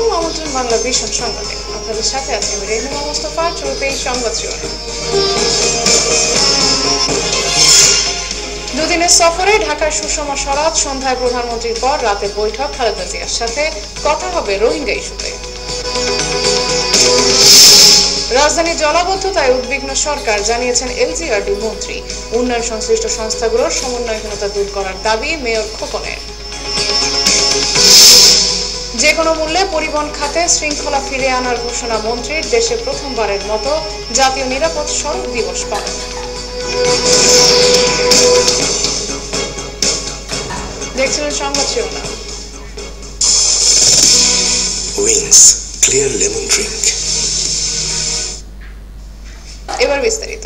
আলাইকুম, আমন্ত্রণ বাংলা ভীষণ সংবাদে। আপনাদের সাথে আছি আমি রেহনুমা মোস্তফা। শুরুতেই সংবাদ শিরোনাম। দুদিনের সফরে ঢাকায় সুষমা স্বরাজ, সন্ধ্যায় প্রধানমন্ত্রীর পর রাতে বৈঠক খালেদা জিয়ার সাথে, কথা হবে রোহিঙ্গা ইস্যুতে। রাজধানীর জলাবদ্ধতায় উদ্বিগ্ন সরকার, জানিয়েছেন এলজিআরডি মন্ত্রী। উন্নয়ন সংশ্লিষ্ট সংস্থাগুলোর সমন্বয়হীনতা দূর করার দাবি মেয়র খোকনের। যে কোনো মূল্যে পরিবহন খাতে শৃঙ্খলা ফিরিয়ে আনার ঘোষণা মন্ত্রীর। দেশে প্রথমবারের মতো জাতীয় নিরাপদ সড়ক দিবস পালন। দেখছিলেন সংবাদ শিরোনাম। এবার বিস্তারিত।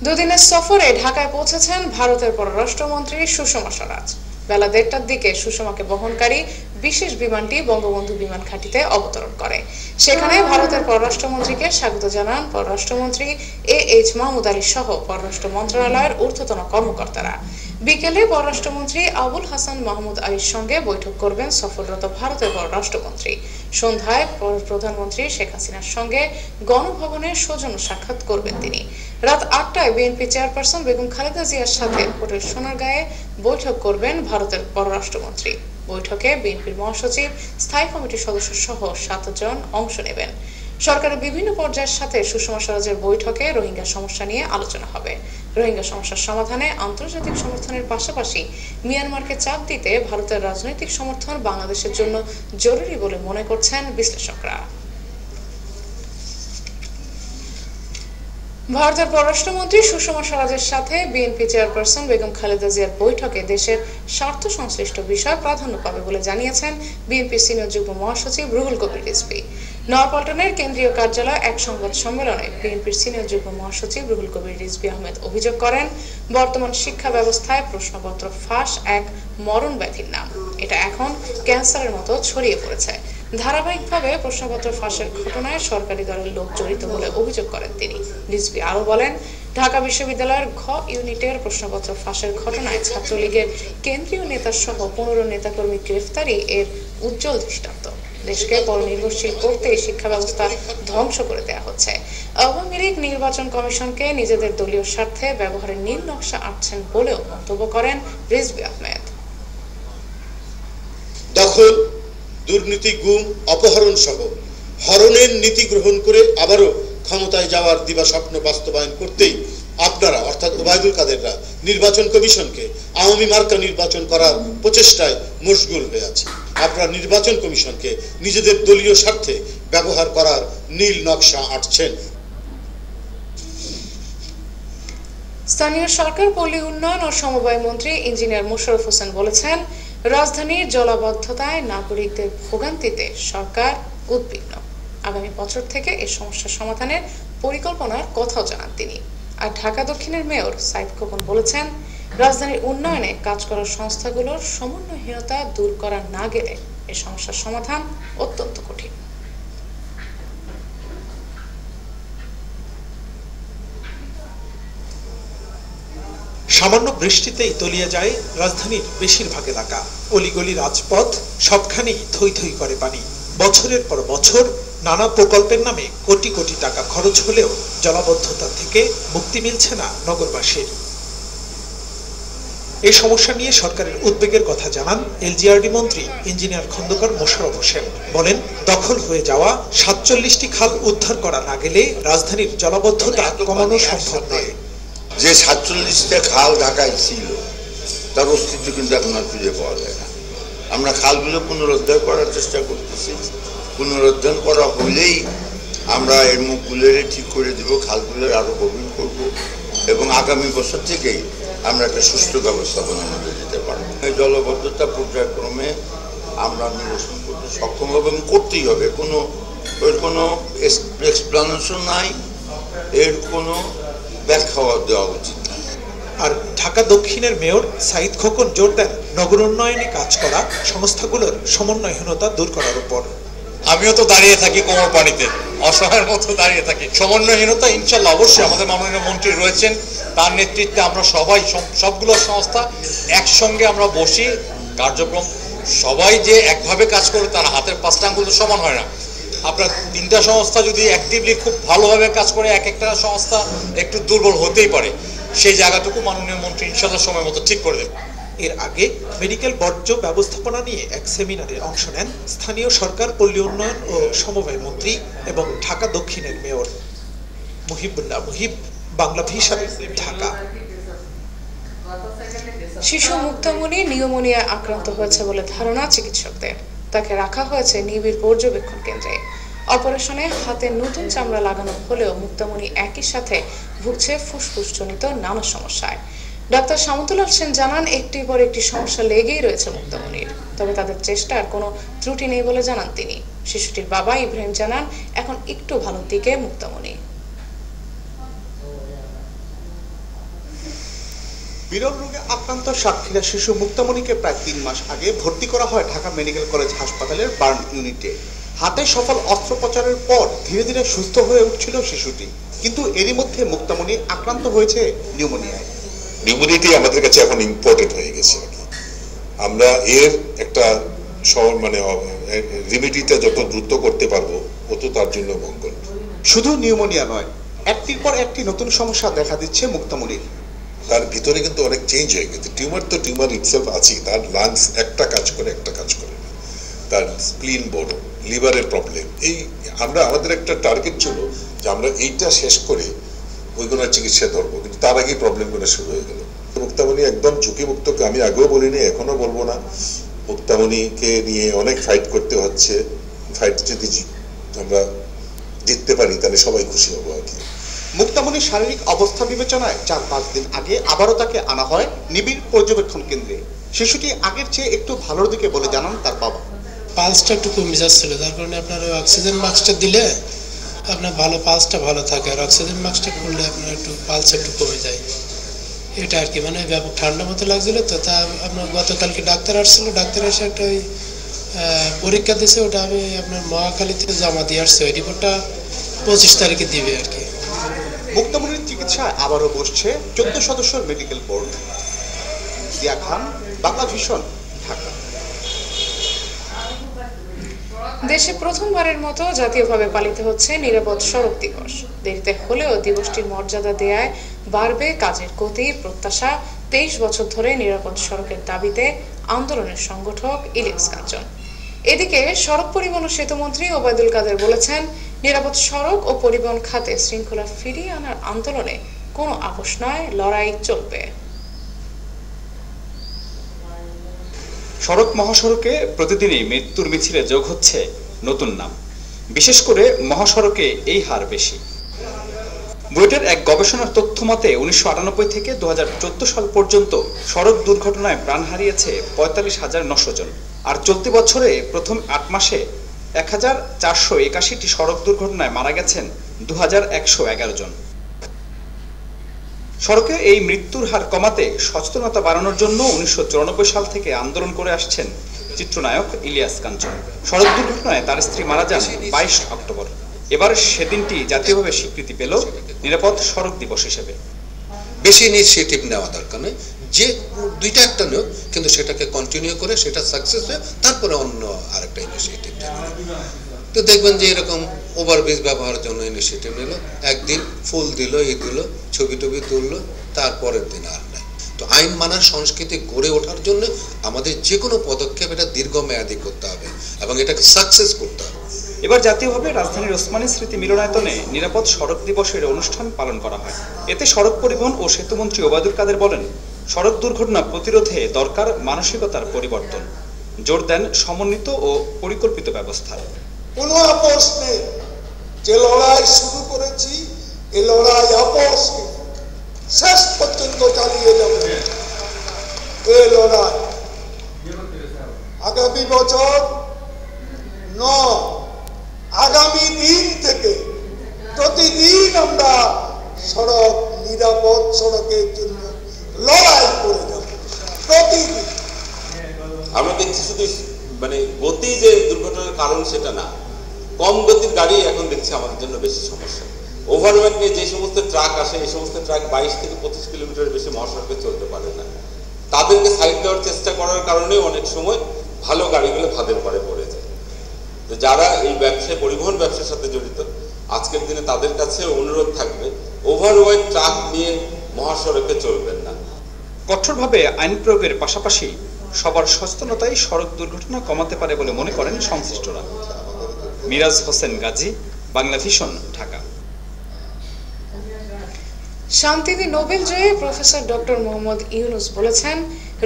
দুদিনের সফরে ঢাকায় পৌঁছেছেন ভারতের পররাষ্ট্রমন্ত্রী সুষমা স্বরাজ। বেলা 1:30টার দিকে সুষমাকে বহনকারী বিশেষ বিমানটি বঙ্গবন্ধু বিমান ঘাঁটিতে অবতরণ করে। সেখানে ভারতের পররাষ্ট্রমন্ত্রীকে স্বাগত জানান পররাষ্ট্রমন্ত্রী AH মাহমুদ আলী সহ পররাষ্ট্র মন্ত্রণালয়ের ঊর্ধ্বতন কর্মকর্তারা। বিকেলে পররাষ্ট্রমন্ত্রী আবুল হাসান মাহমুদ আলীর সঙ্গে বৈঠক করবেন সফররত ভারতের পররাষ্ট্রমন্ত্রী। সন্ধ্যায় প্রধানমন্ত্রী শেখ হাসিনার সঙ্গে গণভবনে সৌজন্য সাক্ষাৎ করবেন তিনি। রাত 8টায় বিএনপি চেয়ারপারসন বেগম খালেদা জিয়ার সাথে হোটেল সোনারগাঁয়ে বৈঠক করবেন ভারতের পররাষ্ট্রমন্ত্রী। বৈঠকে বিএনপির মহাসচিব, স্থায়ী কমিটির সদস্য সহ 7 জন অংশ নেবেন। সরকারের বিভিন্ন পর্যায়ের সাথে সুষমা স্বরাজের বৈঠকে রোহিঙ্গা সমস্যা নিয়ে আলোচনা হবে। রোহিঙ্গা সমস্যার সমাধানে আন্তর্জাতিক সমর্থনের পাশাপাশি মিয়ানমারকে চাপ দিতে ভারতের রাজনৈতিক সমর্থন বাংলাদেশের জন্য জরুরি বলে মনে করছেন বিশ্লেষকরা। ভারতের পররাষ্ট্রমন্ত্রী সুষমা স্বরাজের সাথে বিএনপি চেয়ারপারসন বেগম খালেদা জিয়ার বৈঠকে দেশের স্বার্থ সংশ্লিষ্ট বিষয় প্রাধান্য পাবে বলে জানিয়েছেন বিএনপির সিনিয়র যুগ্ম মহাসচিব রুহুল কবির রিজভী। নয়াপল্টনের কেন্দ্রীয় কার্যালয়ে এক সংবাদ সম্মেলনে বিএনপির সিনিয়র যুগ্ম মহাসচিব রুহুল কবির রিজভী আহমেদ অভিযোগ করেন, বর্তমান শিক্ষা ব্যবস্থায় প্রশ্নপত্র ফাঁস এক মরণ ব্যাধির নাম। এটা এখন ক্যান্সারের মতো ছড়িয়ে পড়েছে। ধারাবাহিকভাবে প্রশ্নপত্র ফাঁসের ঘটনায় সরকারি দলের লোক জড়িত বলে অভিযোগ করেন তিনি। রিজভী আরো বলেন, ঢাকা বিশ্ববিদ্যালয়ের ঘ ইউনিটের প্রশ্নপত্র ফাঁসের ঘটনায় ছাত্রলীগের কেন্দ্রীয় নেতা সহ 15 নেতাকর্মী গ্রেফতারি এর উজ্জ্বল দৃষ্টান্ত। দেশকে পরনির্ভরশীল করতে শিক্ষা ব্যবস্থা ধ্বংস করে দেওয়া হচ্ছে। আওয়ামী লীগ নির্বাচন কমিশনকে নিজেদের দলীয় স্বার্থে ব্যবহারের নীল নকশা আঁটছেন বলেও মন্তব্য করেন রিজভী আহমেদ। দখল, দুর্নীতি, গুম, অপহরণ সহ হরণের নীতি গ্রহণ করে আবারও ক্ষমতায় যাওয়ার দিবা স্বপ্ন বাস্তবায়ন করতেই আপনারা অর্থাৎ ওবায়দুল কাদেররা নির্বাচন কমিশনকে আওয়ামী মার্কা নির্বাচন করার প্রচেষ্টায় মশগুল হয়ে আছে। আপনারা নির্বাচন কমিশনকে নিজেদের দলীয় স্বার্থে ব্যবহার করার নীল নকশা আঁটছেন। স্থানীয় সরকার, পল্লী উন্নয়ন ও সমবায় মন্ত্রী ইঞ্জিনিয়ার মোশাররফ হোসেন বলেছেন, রাজধানীর জলাবদ্ধতায় নাগরিকদের ভোগান্তিতে সরকার উদ্বিগ্ন। আগামী বছর থেকে এই সমস্যার সমাধানের পরিকল্পনার কথাও জানান তিনি। আর ঢাকা দক্ষিণের মেয়র সাইদ খোকন বলেছেন, রাজধানীর উন্নয়নে কাজ করা সংস্থাগুলোর সমন্বয়হীনতা দূর করা না গেলে এই সমস্যার সমাধান অত্যন্ত কঠিন। সামান্য বৃষ্টিতেই তলিয়ে যায় রাজধানীর বেশিরভাগ এলাকা। অলিগলি, রাজপথ সবখানেই থই থই করে পানি। বছরের পর বছর নানা প্রকল্পের নামে কোটি কোটি টাকা খরচ হলেও জলাবদ্ধতা থেকে মুক্তি মিলছে না নগরবাসীর। এই সমস্যা নিয়ে সরকারের উদ্বেগের কথা জানান এলজিআরডি মন্ত্রী ইঞ্জিনিয়ার খন্দকার মোশাররফ হোসেন। বলেন, দখল হয়ে যাওয়া 47টি খাল উদ্ধার করা না গেলে রাজধানীর জলাবদ্ধতা কমানো সম্ভব নয়। যে 47টা খাল ঢাকায় ছিল তার অস্তিত্ব কিন্তু এখন আর খুঁজে পাওয়া যায় না। আমরা খালগুলো পুনরুদ্ধার করার চেষ্টা করতেছি। পুনরুদ্ধার করা হলেই আমরা এর মুখগুলো ঠিক করে দেব, খালগুলোর আরো গভীর করব এবং আগামী বছর থেকেই আমরা একটা সুষ্ঠু ব্যবস্থাপনার মধ্যে যেতে পারবো। এই জলবদ্ধতা পর্যায়ক্রমে আমরা নিরসন করতে সক্ষম হবে এবং করতেই হবে। এর কোনো এক্সপ্লানেশন নাই, এর কোনো ব্যাখ্যা দেওয়া উচিত না। আর ঢাকা দক্ষিণের মেয়র সাইদ খোকন জোর দেন নগর উন্নয়নে কাজ করা সংস্থাগুলোর সমন্বয়হীনতা দূর করার উপর। আমিও তো দাঁড়িয়ে থাকি কোমর পানিতে, অসহায়ের মতো দাঁড়িয়ে থাকি। সমন্বয়হীনতা ইনশাল্লাহ অবশ্যই আমাদের মাননীয় মন্ত্রী রয়েছেন, তার নেতৃত্বে আমরা সবগুলো সংস্থা একসঙ্গে আমরা বসি, কার্যক্রম সবাই যে একভাবে কাজ করে তার হাতের পাঁচটা আঙ্গুল তো সমান হয় না। আপনার তিনটা সংস্থা যদি অ্যাক্টিভলি খুব ভালোভাবে কাজ করে, এক একটা সংস্থা একটু দুর্বল হতেই পারে, সেই জায়গাটুকু মাননীয় মন্ত্রী ইনশাল্লাহ সময় মতো ঠিক করে দেবে। এর আগে মেডিকেল বর্জ্য ব্যবস্থাপনা নিয়ে এক সেমিনারে অংশ নেন স্থানীয় সরকার, পল্লী উন্নয়ন ও সমবায় মন্ত্রী এবং ঢাকা দক্ষিণের মেয়র। মুহিবুল্লাহ মুহিব, বাংলা ভিশন, ঢাকা। শিশু মুক্তামণি নিউমোনিয়ায় আক্রান্ত হয়েছে বলে ধারণা চিকিৎসকদের। তাকে রাখা হয়েছে নিবিড় পর্যবেক্ষণ কেন্দ্রে। অপারেশনে হাতে নতুন চামড়া লাগানো হলেও মুক্তামণি একই সাথে ভুগছে ফুসফুসজনিত নানা সমস্যায়। ডাক্তার সামন্তলাল সেন জানান, একটির পর একটি সমস্যা লেগেই রয়েছে মুক্তামণির, তবে তাদের চেষ্টার কোনো ত্রুটি নেই বলে জানান তিনি। শিশুটির বাবা ইব্রাহিম জানান, এখন একটু ভালোর দিকে মুক্তামণি। বিরল রোগে আক্রান্ত সাতক্ষীরা শিশু মুক্তামণিকে প্রায় 3 মাস আগে ভর্তি করা হয় ঢাকা মেডিকেল কলেজ হাসপাতালের বার্ন ইউনিটে। হাতে সফল অস্ত্রোপচারের পর ধীরে ধীরে সুস্থ হয়ে উঠছিল শিশুটি, কিন্তু এরই মধ্যে মুক্তামণি আক্রান্ত হয়েছে নিউমোনিয়ায়। নিউমোনিয়াটি আমাদের কাছে এখন ইম্পর্টেন্ট হয়ে গেছে। আমরা এর একটা মানে রেমেডিটা যত দ্রুত করতে পারবো তত তার জন্য মঙ্গল। শুধু নিউমোনিয়া নয়, একটির পর একটি নতুন সমস্যা দেখা দিচ্ছে মুক্তামণির। তার ভিতরে কিন্তু অনেক চেঞ্জ হয়ে গেছে। টিউমার তো টিউমার ইটসেলফ আছে, তার লাংস একটা কাজ করে একটা কাজ করে না, তার স্প্লিন বড়, লিভারের প্রবলেম। এই আমাদের একটা টার্গেট ছিল যে আমরা এইটা শেষ করে ওইগুলোর চিকিৎসা ধরবো, কিন্তু তার আগেই প্রবলেমগুলো শুরু হয়ে গেল। মুক্তামণি একদম ঝুঁকিমুক্ত, আমি আগেও বলিনি, এখনো বলবো না। মুক্তামণিকে নিয়ে অনেক ফাইট করতে হচ্ছে। ফাইট যদি আমরা জিততে পারি তাহলে সবাই খুশি হবো আর কি। মুক্তামণির শারীরিক অবস্থা বিবেচনায় 4-5 দিন আগে আবারও তাকে আনা হয় নিবিড় পর্যবেক্ষণ কেন্দ্রে। শিশুটি আগের চেয়ে একটু ভালোর দিকে বলে জানান তার বাবা। পালসটা একটু কমে যাচ্ছিল, যার কারণে আপনার ওই অক্সিজেন মাস্কটা দিলে আপনার ভালো পালসটা ভালো থাকে, আর অক্সিজেন মাস্কটা করলে আপনার একটু পালস একটু কমে যায়। এটা আর কি, মানে ব্যাপক ঠান্ডা মতো লাগছিল তো। তা আপনার গতকালকে ডাক্তার আসছিল, ডাক্তার এসে একটা ওই পরীক্ষা দিয়েছে, ওটা আমি আপনার মহাখালীতে জমা দিয়ে আসছি। ওই রিপোর্টটা 25 তারিখে দিবে আর কি। মুক্তামণির চিকিৎসায় আবারও বসছে 14 সদস্যের মেডিকেল বোর্ড। জিয়া খান, বাংলা ভিশন, ঢাকা। দেশে প্রথমবারের মতো জাতীয়ভাবে পালিত হচ্ছে নিরাপদ সড়ক দিবস। দেরিতে হলেও দিবসটির মর্যাদা দেয়ায় বাড়বে কাজের গতি, প্রত্যাশা। 23 বছর ধরে নিরাপদ সড়কের দাবিতে আন্দোলনের সংগঠক ইলিয়াস কাঞ্চন। এদিকে সড়ক পরিবহন ও সেতুমন্ত্রী ওবায়দুল কাদের বলেছেন, নিরাপদ সড়ক ও পরিবহন খাতে শৃঙ্খলা ফিরিয়ে আনার আন্দোলনে কোনো আপোষ নয়, লড়াই চলবে। সড়ক মহাসড়কে প্রতিদিনই মৃত্যুর মিছিলে যোগ হচ্ছে নতুন নাম। বিশেষ করে মহাসড়কে এই হার বেশি। বুয়েটের এক গবেষণার তথ্য মতে 1998 থেকে 2014 সাল পর্যন্ত সড়ক দুর্ঘটনায় প্রাণ হারিয়েছে 45,900 জন। আর চলতি বছরে প্রথম 8 মাসে 1,481টি সড়ক দুর্ঘটনায় মারা গেছেন 2,111 জন। সড়কে এই মৃত্যুর হার কমাতে সচেতনতা বাড়ানোর জন্য 1994 সাল থেকে আন্দোলন করে আসছেন চিত্রনায়ক ইলিয়াস কাঞ্চন। সড়ক দুর্ঘটনায় তার স্ত্রী মারা যান 22 অক্টোবর। এবার সেদিনটি জাতীয়ভাবে স্বীকৃতি পেল নিরাপদ সড়ক দিবস হিসেবে। বেশি ইনিশিয়েটিভ নেওয়া দরকার নেই, যে দুইটা একটা নেও, কিন্তু সেটাকে কন্টিনিউ করে সেটা সাকসেস হয়ে তারপরে অন্য আরেকটা ইনিশিয়েটিভ নেবে। তো দেখবেন যে এরকম ওভারব্রিজ ব্যবহারের জন্য ইনিশিয়েটিভ নিল, একদিন ফুল দিল, এই দিল, ছবি টবি তুললো, তারপরের দিন আর নাই। তো আইন মানার সংস্কৃতি গড়ে ওঠার জন্য আমাদের যে কোনো পদক্ষেপ এটা দীর্ঘমেয়াদী করতে হবে এবং এটাকে সাকসেস করতে হবে। এবার জাতীয়ভাবে রাজধানীর ওসমানী স্মৃতি মিলনায়তনে নিরাপদ সড়ক দিবসের অনুষ্ঠান পালন করা হয়। এতে সড়ক পরিবহন ও সেতুমন্ত্রী ওবায়দুল কাদের বলেন, সড়ক দুর্ঘটনা প্রতিরোধে দরকার মানসিকতার পরিবর্তন। জোর দেন সমন্বিত ও পরিকল্পিত ব্যবস্থা। কোনো আপোষ নেই, যে লড়াই শুরু করেছি এই লড়াই আপোষ শেষ পর্যন্ত চালিয়ে যাবে। এই লড়াই আগামী বছর আগামী দিন থেকে প্রতিদিন আমরা সড়ক নিরাপদ সড়কের জন্য লড়াই করে যাব। প্রতিদিন আমরা দেখছি শুধু মানে গতি যে দুর্ঘটনার কারণ সেটা না, কম গতির গাড়ি এখন দেখছি আমাদের জন্য বেশি সমস্যা। ওভারওয়েট নিয়ে যে সমস্ত ট্রাক আসে, এই সমস্ত ট্রাক 22 থেকে 25 কিলোমিটারের বেশি মহাসড়কে চলতে পারে না। তাদেরকে সাইড দেওয়ার চেষ্টা করার কারণে অনেক সময় ভালো গাড়িগুলো ফাঁদের পরে পড়ে যায়। তো যারা এই ব্যবসায় পরিবহন ব্যবসার সাথে জড়িত আজকের দিনে তাদের কাছে অনুরোধ থাকবে ওভারওয়েট ট্রাক নিয়ে মহাসড়কে চলবেন না। কঠোরভাবে আইন প্রয়োগের পাশাপাশি সবার সচেতনতাই সড়ক দুর্ঘটনা কমাতে পারে বলে মনে করেন সংশ্লিষ্টরা। মিরাজ হোসেন গাজী, বাংলা ভিশন, ঢাকা। শান্তিতে নোবেল জয়ী প্রফেসর ডক্টর মোহাম্মদ ইউনুস বলেছেন,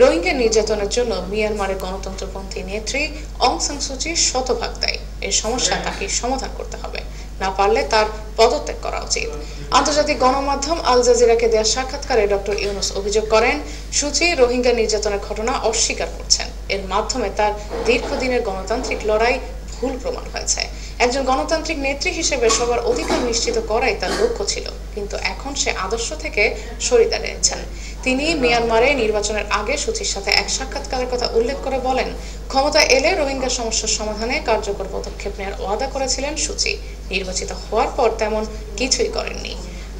রোহিঙ্গা নির্যাতনের জন্য মিয়ানমারের গণতন্ত্রপন্থী নেত্রী অং সান সুচি শতভাগ দায়ী। এই সমস্যা তাকে সমাধান করতে হবে, না পারলে তার পদত্যাগ করা উচিত। আন্তর্জাতিক গণমাধ্যম আল জাজিরাকে দেওয়া সাক্ষাৎকারে ডক্টর ইউনুস অভিযোগ করেন, সুচি রোহিঙ্গা নির্যাতনের ঘটনা অস্বীকার করছেন। এর মাধ্যমে তার দীর্ঘদিনের গণতান্ত্রিক লড়াই ভুল প্রমাণ হয়েছে। একজন গণতান্ত্রিক নেত্রী হিসেবে সবার অধিকার নিশ্চিত করাই তার লক্ষ্য ছিল, কিন্তু এখন সে আদর্শ থেকে সরে দাঁড়িয়েছেন। তিনি মিয়ানমারে নির্বাচনের আগে সুচির সাথে এক সাক্ষাৎকারের কথা উল্লেখ করে বলেন, ক্ষমতায় এলে রোহিঙ্গা সমস্যার সমাধানে কার্যকর পদক্ষেপ নেওয়ার ওয়াদা করেছিলেন সুচি। নির্বাচিত হওয়ার পর তেমন কিছুই করেননি।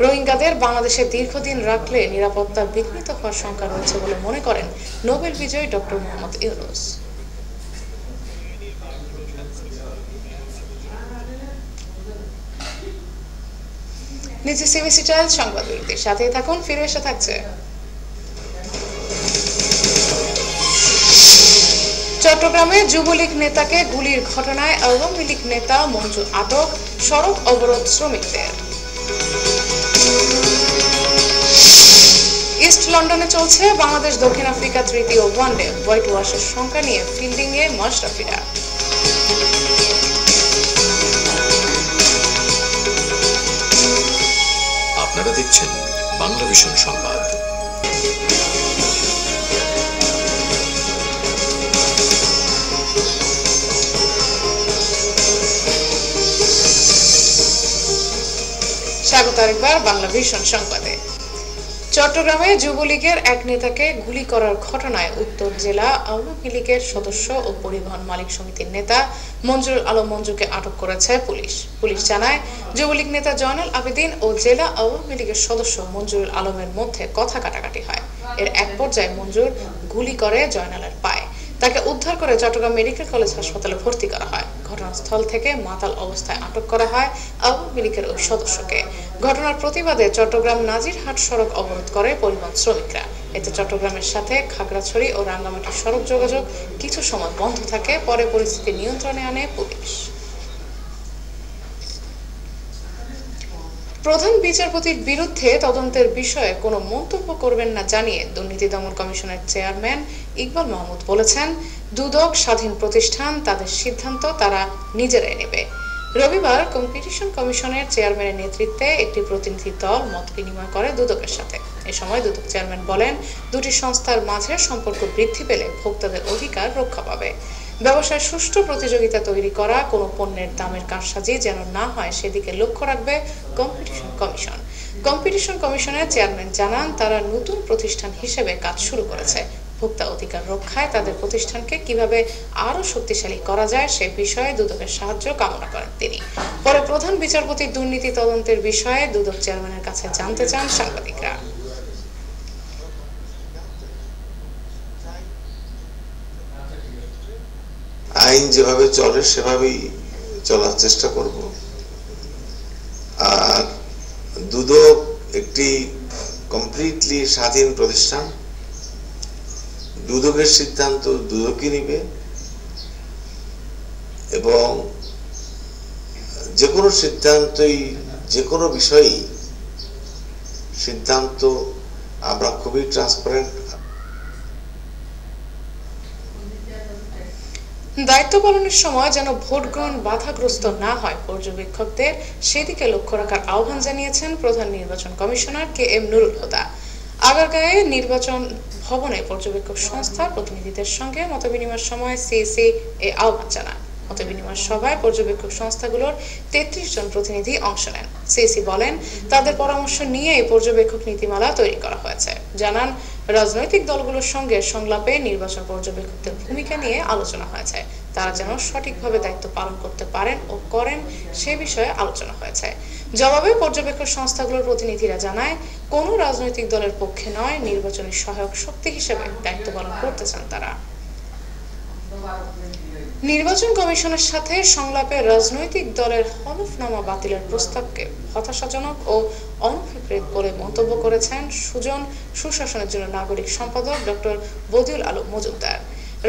রোহিঙ্গাদের বাংলাদেশে দীর্ঘদিন রাখলে নিরাপত্তা বিঘ্নিত হওয়ার শঙ্কা রয়েছে বলে মনে করেন নোবেল বিজয়ী ডক্টর মোহাম্মদ ইউনুস। নিচে সিবিসি টাইলস সংবাদ বিরতির সাথেই থাকুন, ফিরে এসে থাকছে। চট্টগ্রামে যুবলীগ নেতাকে গুলির ঘটনায় আওয়ামী লীগ নেতা মঞ্জু আটক, সড়ক অবরোধ শ্রমিকদের। ইস্ট লন্ডনে চলছে বাংলাদেশ দক্ষিণ আফ্রিকা তৃতীয় ওয়ানডে। হোয়াইট ওয়াশের সংখ্যা নিয়ে ফিল্ডিংয়ে মাশরাফিরা। আপনারা দেখছেন বাংলা ভিশন সংবাদ। স্বাগত আরেকবার বাংলা ভিশন সংবাদে। চট্টগ্রামে যুবলীগের এক নেতাকে গুলি করার ঘটনায় উত্তর জেলা আওয়ামী লীগের সদস্য ও পরিবহন মালিক সমিতির নেতা মঞ্জুরুল আলম মঞ্জুকে আটক করেছে পুলিশ। পুলিশ জানায়, যুবলীগ নেতা জয়নাল আবেদিন ও জেলা আওয়ামী লীগের সদস্য মঞ্জুরুল আলমের মধ্যে কথা কাটাকাটি হয়। এর এক পর্যায়ে মঞ্জুর গুলি করে জয়নালের পায়ে। তাকে উদ্ধার করে চট্টগ্রাম মেডিকেল কলেজ হাসপাতালে ভর্তি করা হয়। ঘটনাস্থল থেকে মাতাল অবস্থায় আটক করা হয় আওয়ামী লীগের ওই সদস্যকে। ঘটনার প্রতিবাদে চট্টগ্রাম নাজিরহাট সড়ক অবরোধ করে পরিবহন শ্রমিকরা। এতে চট্টগ্রামের সাথে খাগড়াছড়ি ও রাঙ্গামাটির সড়ক যোগাযোগ কিছু সময় বন্ধ থাকে, পরে পরিস্থিতি নিয়ন্ত্রণে আনে পুলিশ। প্রধান বিচারপতির বিরুদ্ধে তদন্তের বিষয়ে কোনো মন্তব্য করবেন না জানিয়ে দুর্নীতি দমন কমিশনের চেয়ারম্যান ইকবাল মাহমুদ বলেছেন, দুদক স্বাধীন প্রতিষ্ঠান, তাদের সিদ্ধান্ত তারা নিজেরাই নেবে। রবিবার কম্পিটিশন কমিশনের চেয়ারম্যানের নেতৃত্বে একটি প্রতিনিধি দল মত বিনিময় করে দুদকের সাথে। এ সময় দুদক চেয়ারম্যান বলেন, দুটি সংস্থার মাঝে সম্পর্ক বৃদ্ধি পেলে ভোক্তাদের অধিকার রক্ষা পাবে। ব্যবসায় সুষ্ঠু প্রতিযোগিতা তৈরি করা, কোনো পণ্যের দামের কারসাজি যেন না হয় সেদিকে লক্ষ্য রাখবে কম্পিটিশন কমিশন। কম্পিটিশন কমিশনের চেয়ারম্যান জানান, তারা নতুন প্রতিষ্ঠান হিসেবে কাজ শুরু করেছে। ভোক্তা অধিকার রক্ষায় তাদের প্রতিষ্ঠানকে কিভাবে আরো শক্তিশালী করা যায় সে বিষয়ে দুদকের সাহায্য কামনা করেন তিনি। পরে প্রধান বিচারপতির দুর্নীতি তদন্তের বিষয়ে দুদক চেয়ারম্যানের কাছে জানতে চান সাংবাদিকরা। আইন যেভাবে চলে সেভাবেই চলার চেষ্টা করব। আর দুদক একটি কমপ্লিটলি স্বাধীন প্রতিষ্ঠান, দুদকের সিদ্ধান্ত দুদকই নিবে এবং যে কোনো সিদ্ধান্তই, যে কোনো বিষয়েই সিদ্ধান্ত আমরা খুবই ট্রান্সপারেন্ট। দায়িত্ব পালনের সময় যেন ভোট গ্রহণ বাধাগ্রস্ত না হয়, পর্যবেক্ষকদের সেদিকে লক্ষ্য রাখার আহ্বান জানিয়েছেন প্রধান নির্বাচন commissioner K M Nurul Huda. আগারগাঁয়ে নির্বাচন ভবনে পর্যবেক্ষক সংস্থার প্রতিনিধিদের সঙ্গে মতবিনিময়ের সময় সিএসি এ আহ্বান জানান। মতবিনিময় সভায় পর্যবেক্ষক সংস্থাগুলোর 33 জন প্রতিনিধি অংশ নেন। সিএসি বলেন, তাদের পরামর্শ নিয়ে এই পর্যবেক্ষক নীতিমালা তৈরি করা হয়েছে। জানান, রাজনৈতিক দলগুলোর সঙ্গে সংলাপে নির্বাচন পর্যবেক্ষকদের ভূমিকা নিয়ে আলোচনা হয়েছে। তারা যেন সঠিকভাবে দায়িত্ব পালন করতে পারেন ও করেন সে বিষয়ে আলোচনা হয়েছে। জবাবে পর্যবেক্ষক সংস্থাগুলোর প্রতিনিধিরা জানায়, কোনো রাজনৈতিক দলের পক্ষে নয়, নির্বাচনী সহায়ক শক্তি হিসেবে দায়িত্ব পালন করতে চান তারা। নির্বাচন কমিশনের সাথে সংলাপে রাজনৈতিক দলের হলফনামা বাতিলের প্রস্তাবকে হতাশাজনক ও অনভিপ্রেত বলে মন্তব্য করেছেন সুশাসনের জন্য নাগরিক সম্পাদক ডক্টর বদিউল আলম মজুমদার।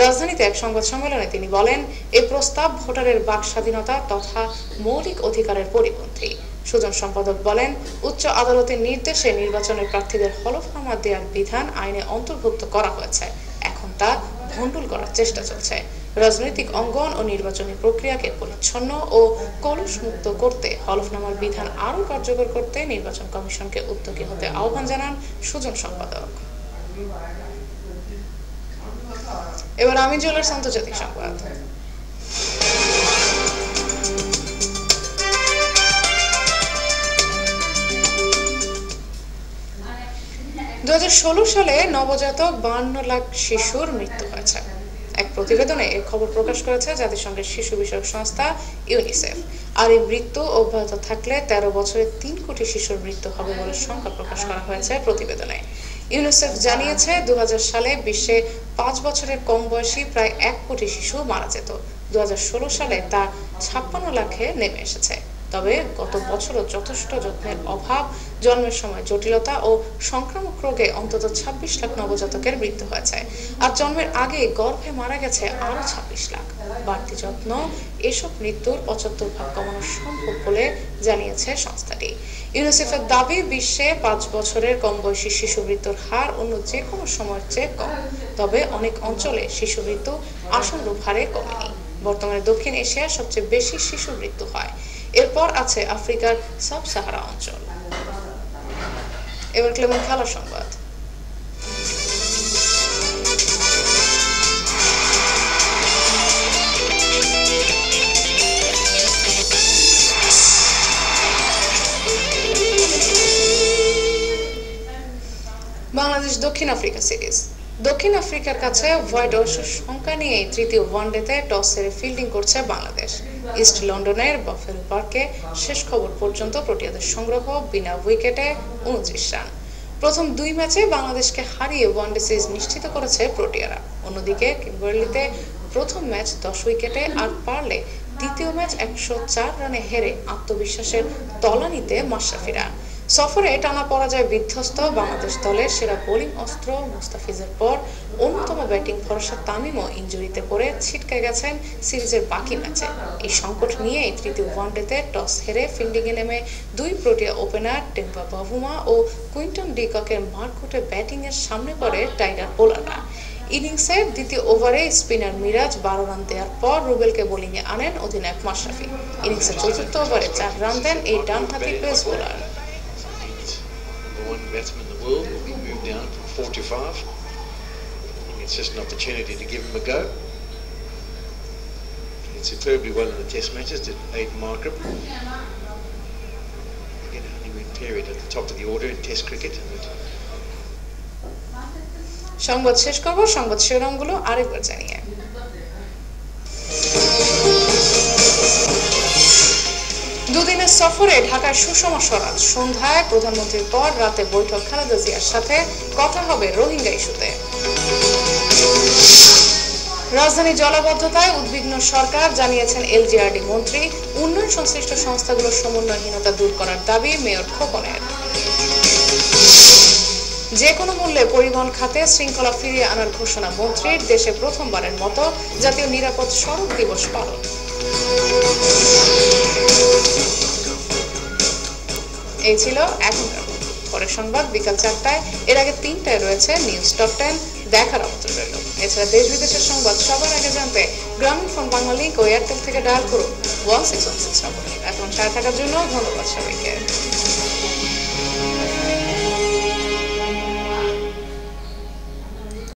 রাজধানীতে এক সংবাদ সম্মেলনে তিনি বলেন, এই প্রস্তাব ভোটারের বাক স্বাধীনতা তথা মৌলিক অধিকারের পরিপন্থী। সুজন সম্পাদক বলেন, উচ্চ আদালতের নির্দেশে নির্বাচনের প্রার্থীদের হলফনামা দেওয়ার বিধান আইনে অন্তর্ভুক্ত করা হয়েছে, এখন তা ভণ্ডুল করার চেষ্টা চলছে। রাজনৈতিক অঙ্গন ও নির্বাচনী প্রক্রিয়াকে পরিচ্ছন্ন ও কলুষমুক্ত করতে হলফনামার বিধান আরও কার্যকর করতে নির্বাচন কমিশনকে উদ্যোগী হতে আহ্বান জানান সুজন সম্পাদক। এবার আমিন জুয়েলার্স আন্তর্জাতিক সংবাদ। 2016 সালে নবজাতক 52 লাখ শিশুর মৃত্যু হয়েছে। এক প্রতিবেদনে এই খবর প্রকাশ করেছে জাতিসংঘের শিশু বিষয়ক সংস্থা ইউনিসেফ। আর এই মৃত্যু অব্যাহত থাকলে 13 বছরে 3 কোটি শিশুর মৃত্যু হবে বলে সংখ্যা প্রকাশ করা হয়েছে প্রতিবেদনে। ইউনিসেফ জানিয়েছে 2000 সালে বিশ্বে 5 বছরের কম বয়সী প্রায় 1 কোটি শিশু মারা যেত। 2016 সালে তা 56 লাখে নেমে এসেছে। তবে গত বছরও যথেষ্ট যত্নের অভাব, জন্মের সময় জটিলতা ও সংক্রামক রোগে অন্তত 26 লাখ নবজাতকের মৃত্যু হয়েছে। আর জন্মের আগে গর্ভে মারা গেছে আরো 26 লাখ। বাড়তি যত্ন এসব মৃত্যুর 75% কমানো সম্ভব বলে জানিয়েছে সংস্থাটি। ইউনিসেফের দাবি, বিশ্বে 5 বছরের কম বয়সী শিশু মৃত্যুর হার অন্য যে কোনো সময়ের চেয়ে কম। তবে অনেক অঞ্চলে শিশু মৃত্যু আশানুরূপ হারে কমেনি। বর্তমানে দক্ষিণ এশিয়ায় সবচেয়ে বেশি শিশু মৃত্যু হয়। এরপর আছে আফ্রিকার সাব সাহারা অঞ্চল। এবার ক্লেমন খেলার সংবাদ। বাংলাদেশ দক্ষিণ আফ্রিকা সিরিজ। দক্ষিণ আফ্রিকার কাছে হোয়াইট ওয়াশের সংখ্যা নিয়ে তৃতীয় ওয়ানডেতে টস হেরে ফিল্ডিং করছে বাংলাদেশ। ইস্ট লন্ডনের বাফেলো পার্কে শেষ খবর পর্যন্ত প্রোটিয়াদের সংগ্রহ বিনা উইকেটে 29 রান। প্রথম 2 ম্যাচে বাংলাদেশকে হারিয়ে ওয়ানডে সিরিজ নিশ্চিত করেছে প্রোটিয়ারা। অন্যদিকে কিম্বারলিতে প্রথম ম্যাচ 10 উইকেটে, আর পারলে দ্বিতীয় ম্যাচ 104 রানে হেরে আত্মবিশ্বাসের তলানিতে মাশরাফিরা। সফরে টানা পরাজয় বিধ্বস্ত বাংলাদেশ দলের সেরা বোলিং অস্ত্র মুস্তাফিজের পর অন্যতম ব্যাটিং ভরসা তামিমও ইনজুরিতে পড়ে ছিটকে গেছেন সিরিজের বাকি ম্যাচে। এই সংকট নিয়েই তৃতীয় ওয়ানডেতে টস হেরে ফিল্ডিংয়ে নেমে 2 প্রোটিয়া ওপেনার টেম্পা বাভুমা ও কুইন্টন ডিককের মারকুটে ব্যাটিংয়ের সামনে পড়ে টাইগার বোলাররা। ইনিংসের দ্বিতীয় ওভারে স্পিনার মিরাজ 12 রান দেওয়ার পর রুবেলকে বোলিংয়ে আনেন অধিনায়ক মাশরাফি। ইনিংসের চতুর্থ ওভারে 4 রান দেন এই ডানহাতি pace bowler. One batsman in the world will be moved down from 4 to 5. It's just an opportunity to give him a go. He did superbly well in the test matches, did Aiden Markham. Again, a honeymoon period at the top of the order in test cricket. সংবাদ শেষ করব সংবাদ শিরোনামগুলো আরেকবার জানিয়ে। দুদিনের সফরে ঢাকার সুষমা স্বরাজ। সন্ধ্যায় প্রধানমন্ত্রীর পর রাতে বৈঠক খালেদা জিয়ার সাথে, কথা হবে রোহিঙ্গা ইস্যুতে। রাজধানী জলাবদ্ধতায় উদ্বিগ্ন সরকার, জানিয়েছেন এলজিআরডি মন্ত্রী। উন্নয়ন সংশ্লিষ্ট সংস্থাগুলোর সমন্বয়হীনতা দূর করার দাবি মেয়র খোকনের। যে কোনো মূল্যে পরিবহন খাতে শৃঙ্খলা ফিরিয়ে আনার ঘোষণা মন্ত্রীর। দেশে প্রথমবারের মতো জাতীয় নিরাপদ সড়ক দিবস পালন। এই ছিল এখনকার পরের সংবাদ বিকাল 4টায়। এর আগে 3টায় রয়েছে নিউজ টপ 10 দেখার আমন্ত্রণ রইল। এছাড়া দেশ বিদেশের সংবাদ সবার আগে জানতে গ্রামীণ ফোন বাংলা লিংক ও এয়ারটেল থেকে ডায়াল করুন 1616 নম্বরে। এখন সাথে থাকার জন্য ধন্যবাদ সবাইকে।